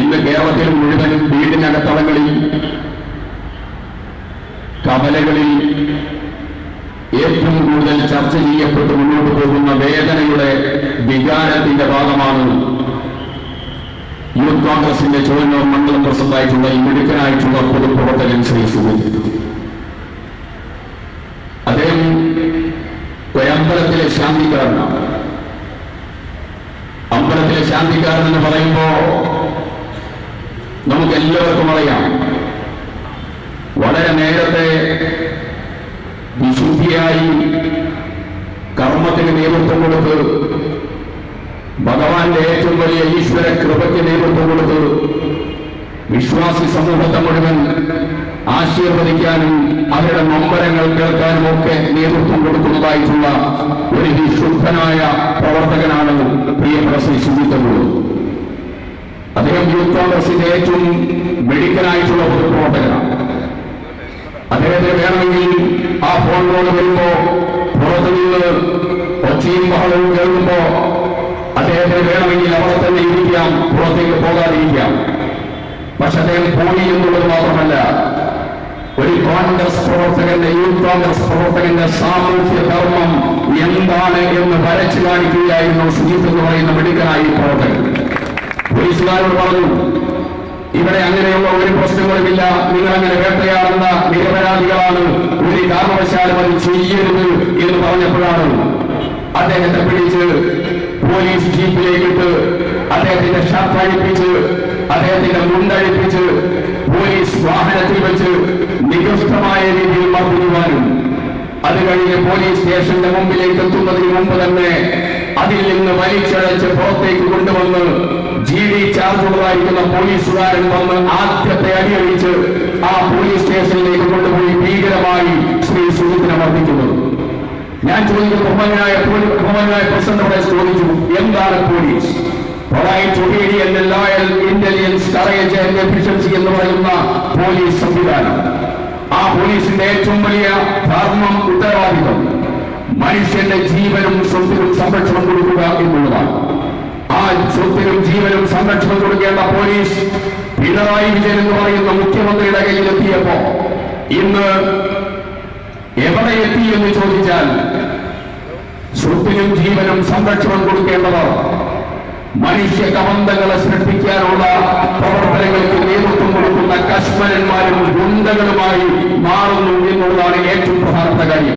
ഇന്ന് കേരളത്തിൽ മുഴുവൻ വീടിനകത്തളങ്ങളിൽ, കവലകളിൽ ഏറ്റവും കൂടുതൽ ചർച്ച ചെയ്യപ്പെട്ട് മുന്നോട്ട് പോകുന്ന വേദനയുടെ വികാരത്തിന്റെ ഭാഗമാണ് യൂത്ത് കോൺഗ്രസിന്റെ ചുവന്നൂർ മണ്ഡലം പ്രസിഡന്റായിട്ടുള്ള ഈ മിടുക്കനായിട്ടുള്ള പൊതുപ്രവർത്തകൻ ശ്രീ സുജിത്. അദ്ദേഹം ഒരമ്പലത്തിലെ ശാന്തിക്കാരനാണ്. അമ്പലത്തിലെ ശാന്തിക്കാരൻ എന്ന് പറയുമ്പോ നമുക്ക് എല്ലാവർക്കും അറിയാം, വളരെ നേരത്തെ വിശുദ്ധിയായി കർമ്മത്തിന് നേതൃത്വം കൊടുത്ത്, ഭഗവാന്റെ ഏറ്റവും വലിയ ഈശ്വര കൃപയ്ക്ക് നേതൃത്വം കൊടുത്ത് വിശ്വാസി സമൂഹത്തെ മുഴുവൻ ആശീർവദിക്കാനും അവരുടെ നൊമ്പരങ്ങൾ കേൾക്കാനും ഒക്കെ നേതൃത്വം കൊടുക്കുന്നതായിട്ടുള്ള ഒരു വിശുദ്ധനായ പ്രവർത്തകനാണ് പ്രിയപ്പെട്ട ശ്രീ സുജിത്. അദ്ദേഹം യൂത്ത് കോൺഗ്രസിന്റെ ഏറ്റവും മെഡിക്കലായിട്ടുള്ള ഒരു പ്രവർത്തകനാണ്. അദ്ദേഹത്തിന് വേണമെങ്കിൽ ആ ഫോൺ കോൾ വരുമ്പോ പുറത്തു നിന്ന് ഒച്ചയും ബഹളവും കേൾക്കുമ്പോ അദ്ദേഹത്തിന് വേണമെങ്കിൽ അവിടെ തന്നെ ഇരിക്കാം, പുറത്തേക്ക് പോകാതിരിക്കാം. പക്ഷെ അദ്ദേഹം പോയി എന്നുള്ളത് മാത്രമല്ല, ഒരു കോൺഗ്രസ് പ്രവർത്തകന്റെ, യൂത്ത് കോൺഗ്രസ് പ്രവർത്തകന്റെ സാമൂഹ്യ ധർമ്മം എന്താണ് എന്ന് വരച്ചു കാണിക്കുകയായിരുന്നു സുജിത്ത് എന്ന് പറയുന്ന മെഡിക്കലായി പ്രവർത്തകൻ. പോലീസുകാരോട് പറഞ്ഞു, ഇവിടെ അങ്ങനെയുള്ള ഒരു പ്രശ്നങ്ങളുമില്ല, നിങ്ങളങ്ങനെ വേട്ടയാടുന്ന നിരപരാധികളാണ്, ഒരു കാരണവശാലും അത് ചെയ്യരുത് എന്ന് പറഞ്ഞപ്പോഴാണ് അദ്ദേഹത്തെ പിടിച്ച് പോലീസ് ജീപ്പിലേക്കിട്ട് അദ്ദേഹത്തിന്റെ ഷർട്ട് അഴിപ്പിച്ച്, അദ്ദേഹത്തിന്റെ മുണ്ടഴിപ്പിച്ച് പോലീസ് വാഹനത്തിൽ വെച്ച് നികൃഷ്ടമായ രീതിയിൽ മർദ്ദിക്കുവാനും, അത് കഴിഞ്ഞ് പോലീസ് സ്റ്റേഷന്റെ മുമ്പിലേക്ക് എത്തുന്നതിന് മുമ്പ് തന്നെ അതിൽ നിന്ന് വലിച്ചഴച്ച് പുറത്തേക്ക് കൊണ്ടുവന്ന് GD ചാർജുള്ളതായിരിക്കുന്ന പോലീസുകാരൻ വന്ന് ആദ്യത്തെ അടിയടിച്ച് ആ പോലീസ് സ്റ്റേഷനിലേക്ക് കൊണ്ടുപോയി ഭീകരമായി ശ്രീ സുജിത്തിനെ മർദ്ദിക്കുന്നത്. ഞാൻ ചോദിക്കുന്നു, ബഹുമാനായ പ്രസിഡന്റ് ചോദിച്ചു, എന്താണ് police? Loyal intelligence courage and efficiency എന്ന് പറയുന്ന പോലീസ് സംവിധാനം, ആ പോലീസിന്റെ ഏറ്റവും വലിയ ധർമ്മം, ഉത്തരവാദിത്വം മനുഷ്യന്റെ ജീവനും സ്വത്തിനും സംരക്ഷണം കൊടുക്കുക എന്നുള്ളതാണ്. ആ സ്വത്തിനും ജീവനും സംരക്ഷണം കൊടുക്കേണ്ട പോലീസ് പിണറായി വിജയൻ എന്ന് പറയുന്ന മുഖ്യമന്ത്രിയുടെ കയ്യിലെത്തിയപ്പോ ഇന്ന് എവിടെ എത്തി എന്ന് ചോദിച്ചാൽ, സ്വത്തിനും ജീവനും സംരക്ഷണം കൊടുക്കേണ്ടവർ മനുഷ്യ കബന്ധങ്ങളെ സൃഷ്ടിക്കാനുള്ള പ്രവർത്തനങ്ങൾക്ക് നേതൃത്വം കൊടുക്കുന്ന കശ്മലന്മാരും ഗുണ്ടകളുമായി മാറുന്നു എന്നുള്ളതാണ് ഏറ്റവും പ്രധാനപ്പെട്ട കാര്യം.